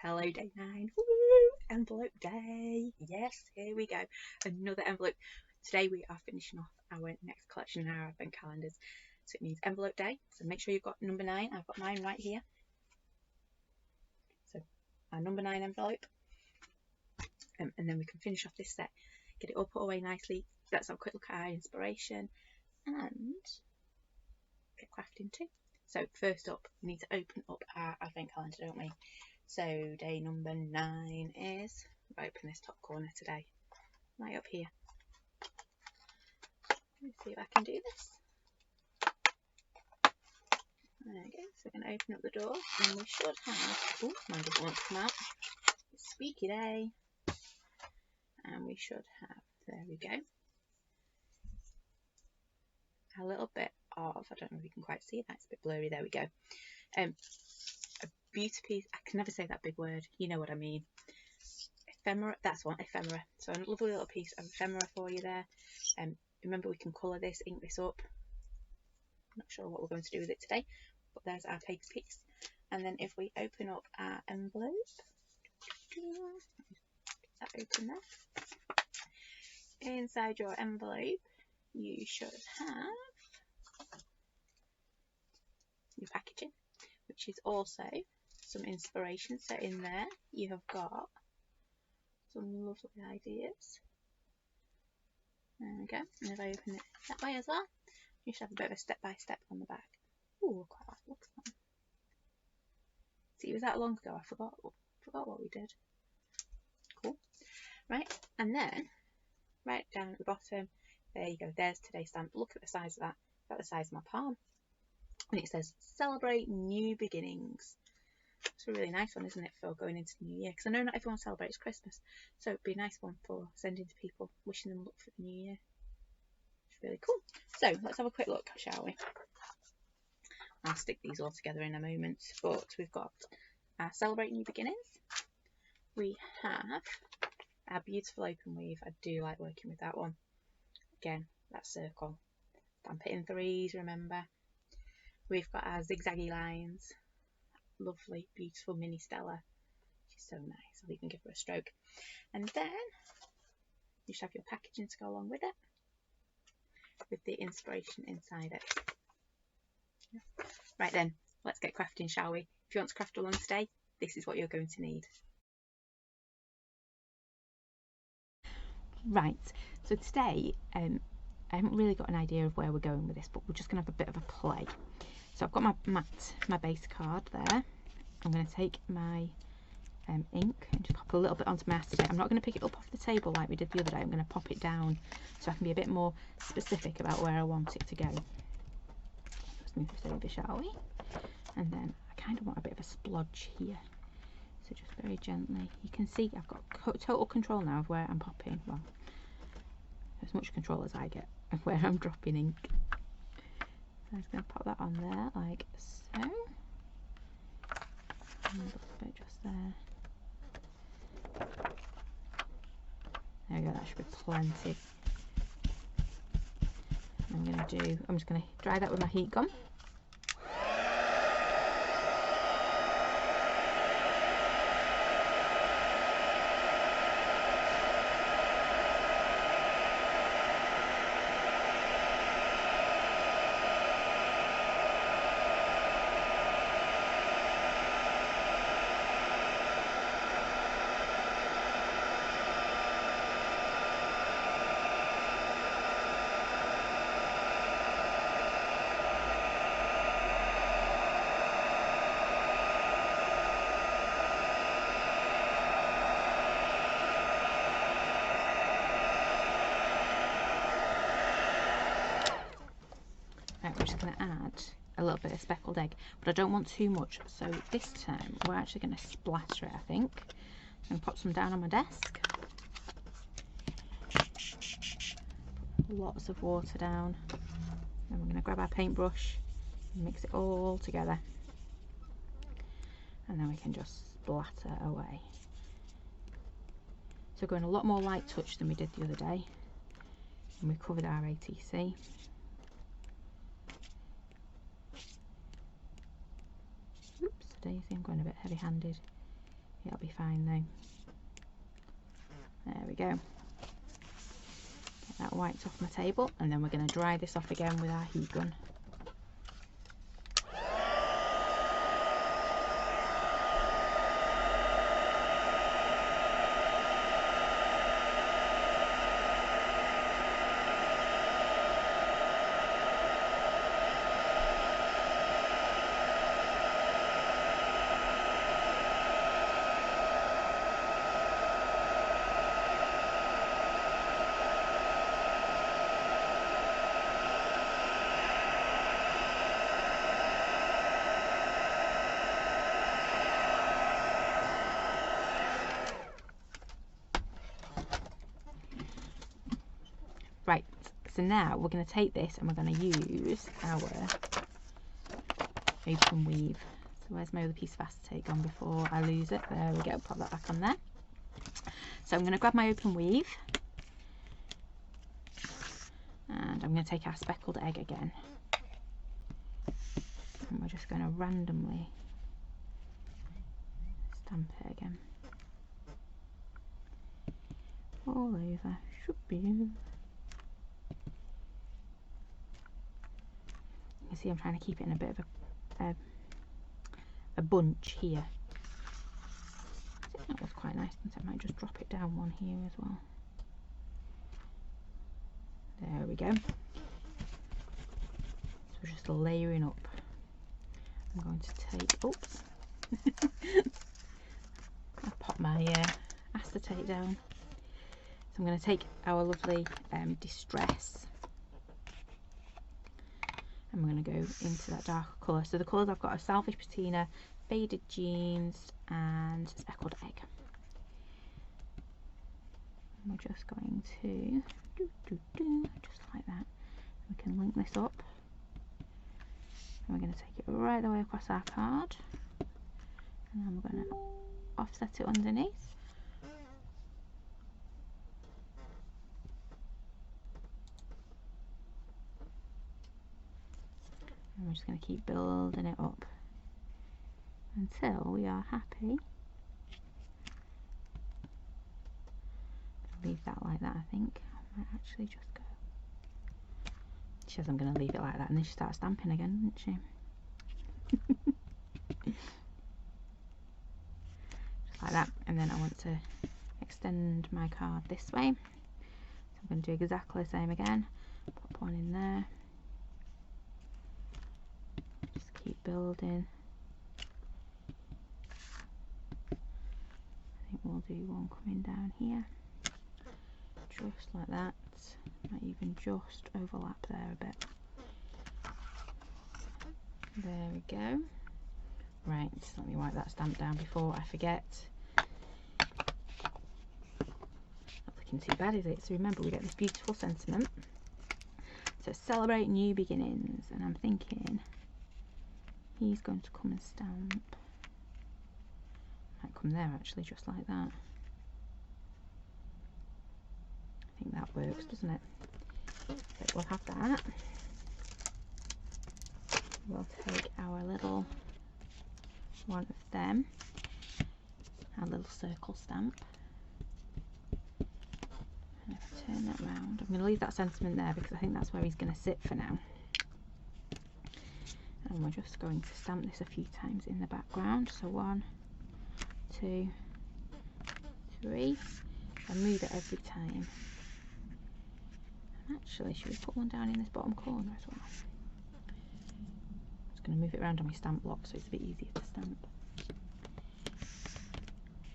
Hello, day 9. Woo! Envelope day. Yes, here we go. Another envelope. Today we are finishing off our next collection in our advent calendars. So it means envelope day. So make sure you've got number 9. I've got mine right here. So our number 9 envelope. And then we can finish off this set. Get it all put away nicely. Let's have a quick look at our inspiration. And get crafting too. So first up, we need to open up our advent calendar, don't we? So day number 9 is, I'll open this top corner today, right up here. Let's see if I can do this. There we go, so we're going to open up the door and we should have, oh, mine doesn't want to come out, it's a squeaky day. And we should have, there we go, a little bit of, I don't know if you can quite see that, it's a bit blurry, there we go. A beauty piece, I can never say that big word, you know what I mean. Ephemera, that's one, ephemera. So a lovely little piece of ephemera for you there. Remember we can colour this, ink this up. Not sure what we're going to do with it today, but there's our paper piece. And then if we open up our envelope, get that open there. Inside your envelope, you should have your packaging, which is also some inspiration. So in there you have got some lovely ideas. There we go. And if I open it that way as well, you should have a bit of a step-by-step on the back. Ooh, quite like the looks of that. See, it was that long ago, I forgot what we did. Cool. Right, and then right down at the bottom, there you go, there's today's stamp. Look at the size of that, about the size of my palm. And it says, celebrate new beginnings. It's a really nice one, isn't it, for going into the new year? Because I know not everyone celebrates Christmas, so it'd be a nice one for sending to people, wishing them luck for the new year. It's really cool. So let's have a quick look, shall we? I'll stick these all together in a moment, but we've got our celebrate new beginnings. We have our beautiful open weave. I do like working with that one. Again, that circle. Stamp it in 3s, remember. We've got our zigzaggy lines. Lovely, beautiful mini Stella. She's so nice. I'll even give her a stroke. And then you should have your packaging to go along with it, with the inspiration inside it. Yeah. Right then, let's get crafting, shall we? If you want to craft along today, this is what you're going to need. Right, so today I haven't really got an idea of where we're going with this, but we're just going to have a bit of a play. So I've got my mat, my base card there. I'm going to take my ink and just pop a little bit onto my acetate. I'm not going to pick it up off the table like we did the other day. I'm going to pop it down so I can be a bit more specific about where I want it to go. Let's move this over, shall we? And then I kind of want a bit of a splodge here. So just very gently. You can see I've got total control now of where I'm popping. Well, as much control as I get of where I'm dropping ink. So I'm just going to pop that on there like so. And a little bit just there. There we go, that should be plenty. I'm just going to dry that with my heat gun. We're just going to add a little bit of speckled egg, but I don't want too much, so this time we're actually going to splatter it, I think. I'm going to pop some down on my desk. Put lots of water down. Then we're going to grab our paintbrush and mix it all together. And then we can just splatter away. So we're going a lot more light touch than we did the other day. And we've covered our ATC. Oops, Daisy, I'm going a bit heavy-handed. It'll be fine though. There we go. Get that wiped off my table, and then we're going to dry this off again with our heat gun. Right, so now we're going to take this and we're going to use our open weave. So where's my other piece of acetate gone before I lose it? There we go, pop that back on there. So I'm going to grab my open weave and I'm going to take our speckled egg again. And we're just going to randomly stamp it again. All over, should be. You see I'm trying to keep it in a bit of a bunch here. I think that was quite nice, and so I might just drop it down one here as well. There we go. So we're just layering up. I'm going to take, oops, I popped my acetate down. So I'm going to take our lovely Distress, and we're going to go into that darker colour. So the colours I've got are Salvage Patina, Faded Jeans and Speckled Egg. And we're just going to just like that. We can link this up. And we're going to take it right the way across our card. And then we're going to offset it underneath. And we're just going to keep building it up until we are happy. Leave that like that, I think. I might actually just go. She says I'm going to leave it like that, and then she starts stamping again, doesn't she? Just like that. And then I want to extend my card this way. So I'm going to do exactly the same again. Pop one in there. Keep building. I think we'll do one coming down here, just like that. Might even just overlap there a bit. There we go. Right, just let me wipe that stamp down before I forget. Not looking too bad, is it? So remember, we get this beautiful sentiment. So celebrate new beginnings, and I'm thinking he's going to come and stamp. Might come there actually, just like that. I think that works, doesn't it? So we'll have that. We'll take our little one of them, our little circle stamp. And if I turn that round, I'm going to leave that sentiment there because I think that's where he's going to sit for now. And we're just going to stamp this a few times in the background. So 1, 2, 3, and move it every time. And actually, should we put one down in this bottom corner as well? I'm just going to move it around on my stamp block so it's a bit easier to stamp.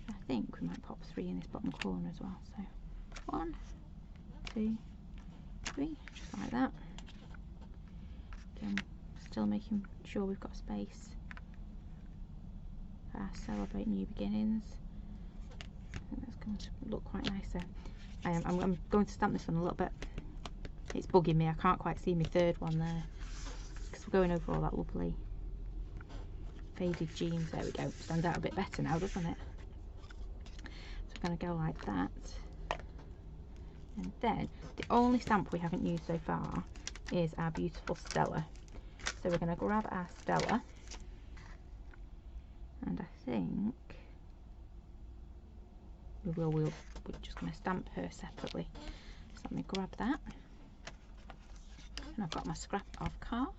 I think we might pop 3 in this bottom corner as well. So 1, 2, 3, just like that. Again, still making sure we've got space for our celebrate new beginnings. I think that's going to look quite nice there. I'm going to stamp this one a little bit. It's bugging me, I can't quite see my third one there because we're going over all that lovely faded jeans. There we go, stands out a bit better now, doesn't it? So we're going to go like that. And then the only stamp we haven't used so far is our beautiful Stella. So we're going to grab our Stella, and I think we're just going to stamp her separately. So let me grab that. And I've got my scrap of card.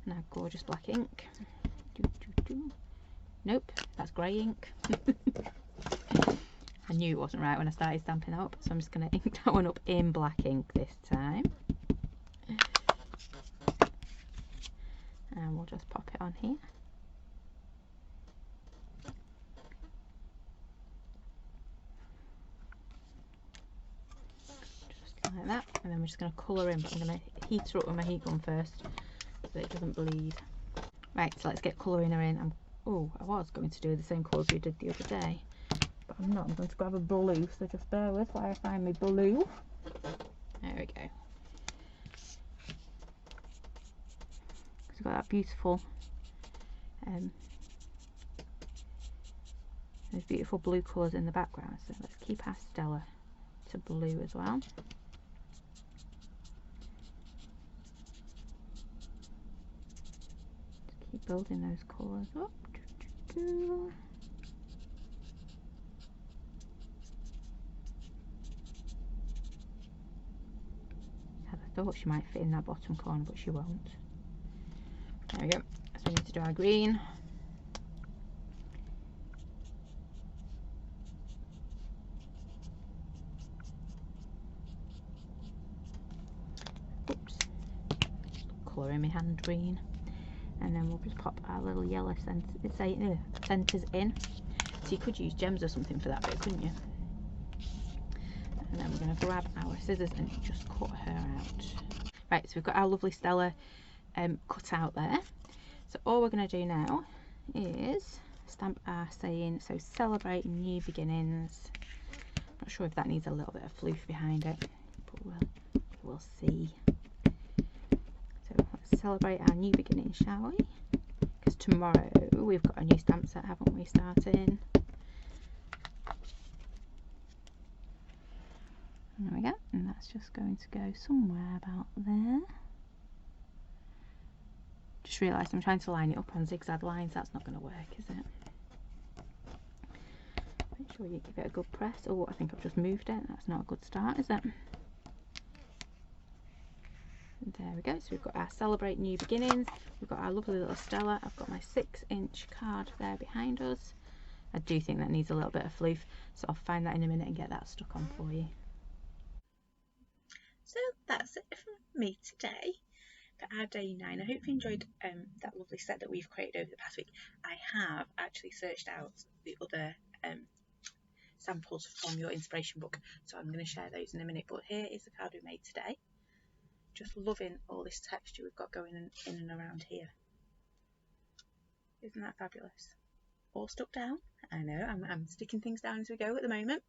And our gorgeous black ink. Nope, that's grey ink. I knew it wasn't right when I started stamping up, so I'm just going to ink that one up in black ink this time. And we'll just pop it on here. Just like that, and then we're just going to colour in, but I'm going to heat her up with my heat gun first so that it doesn't bleed. Right, so let's get colouring her in. Oh, I was going to do the same colours we did the other day, but I'm not. I'm going to grab a blue, so just bear with while I find my blue. There we go. We've got that beautiful, those beautiful blue colours in the background. So let's keep our Stella to blue as well. Just keep building those colours up. I thought she might fit in that bottom corner, but she won't. There we go. So we need to do our green. Oops. Colour in my hand green. And then we'll just pop our little yellow centres in. So you could use gems or something for that bit, couldn't you? And then we're going to grab our scissors and just cut her out. Right, so we've got our lovely Stella cut out there. So all we're going to do now is stamp our saying, so celebrate new beginnings. Not sure if that needs a little bit of floof behind it, but we'll see. So let's celebrate our new beginnings, shall we? Because tomorrow we've got a new stamp set, haven't we, starting? There we go, and that's just going to go somewhere about there. Just realised I'm trying to line it up on zigzag lines. That's not going to work, is it? Make sure you give it a good press. Oh, I think I've just moved it. That's not a good start, is it? And there we go. So we've got our celebrate new beginnings. We've got our lovely little Stella. I've got my 6-inch card there behind us. I do think that needs a little bit of floof, so I'll find that in a minute and get that stuck on for you. So that's it from me today for our day 9. I hope you enjoyed that lovely set that we've created over the past week. I have actually searched out the other samples from your inspiration book, so I'm going to share those in a minute, but here is the card we made today. Just loving all this texture we've got going in and around here. Isn't that fabulous? All stuck down. I know, I'm sticking things down as we go at the moment,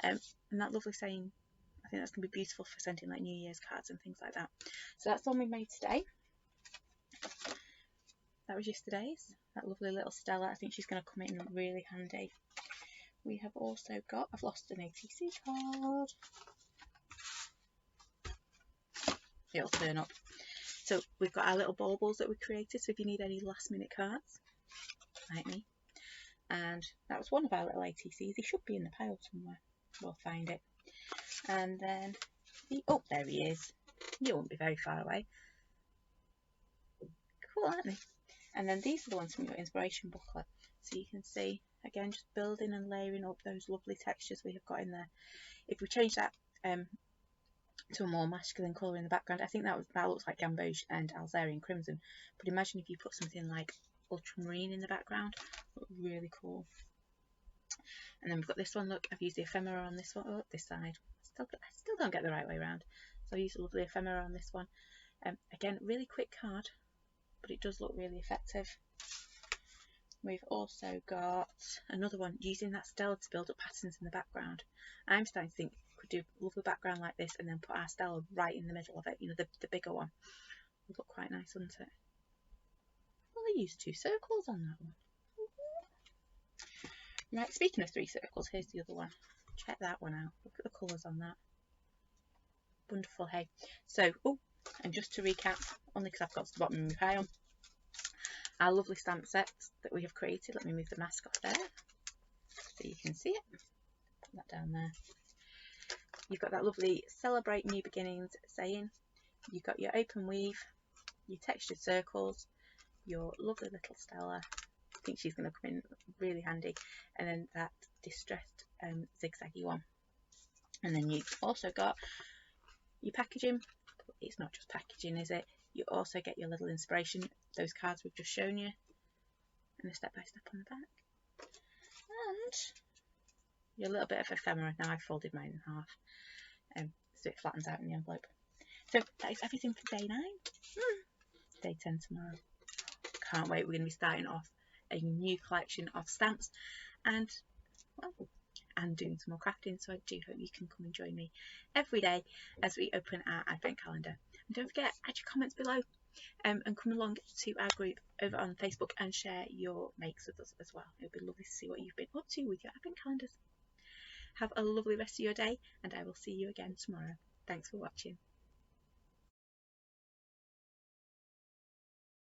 and that lovely saying, I think that's going to be beautiful for sending like New Year's cards and things like that. So that's the one we made today. That was yesterday's. That lovely little Stella. I think she's going to come in really handy. We have also got, I've lost an ATC card. It'll turn up. So we've got our little baubles that we created. So if you need any last minute cards, like me. And that was one of our little ATCs. He should be in the pile somewhere. We'll find it. And then, oh, there he is. You won't be very far away. Cool, aren't they? And then these are the ones from your inspiration booklet. So you can see, again, just building and layering up those lovely textures we have got in there. If we change that to a more masculine colour in the background, I think that looks like Gamboge and Alzarian Crimson. But imagine if you put something like Ultramarine in the background. Look really cool. And then we've got this one. Look, I've used the ephemera on this one. Oh, this side. I still don't get the right way around. So I used a lovely ephemera on this one. Again, really quick card, but it does look really effective. We've also got another one using that Stella to build up patterns in the background. I'm starting to think we could do a lovely background like this and then put our Stella right in the middle of it. You know, the bigger one. Would look quite nice, wouldn't it? Well, I used 2 circles on that one. Right, speaking of 3 circles, here's the other one. Check that one out. Look at the colours on that. Wonderful, hey. So, oh, and just to recap, only because I've got to the bottom of my pile, our lovely stamp sets that we have created. Let me move the mask off there. so you can see it. Put that down there. You've got that lovely celebrate new beginnings saying. You've got your open weave, your textured circles, your lovely little Stella. I think she's going to come in really handy. And then that distressed zigzaggy one. And then you've also got your packaging. It's not just packaging, is it? You also get your little inspiration, those cards we've just shown you, and a step-by-step on the back. And your little bit of ephemera. Now I've folded mine in half, so it flattens out in the envelope. So that is everything for day 9. Day 10 tomorrow. Can't wait. We're going to be starting off a new collection of stamps and, well, and doing some more crafting. So I do hope you can come and join me every day as we open our advent calendar. And don't forget, add your comments below, and come along to our group over on Facebook and share your makes with us as well. It'll be lovely to see what you've been up to with your advent calendars. Have a lovely rest of your day, and I will see you again tomorrow. Thanks for watching.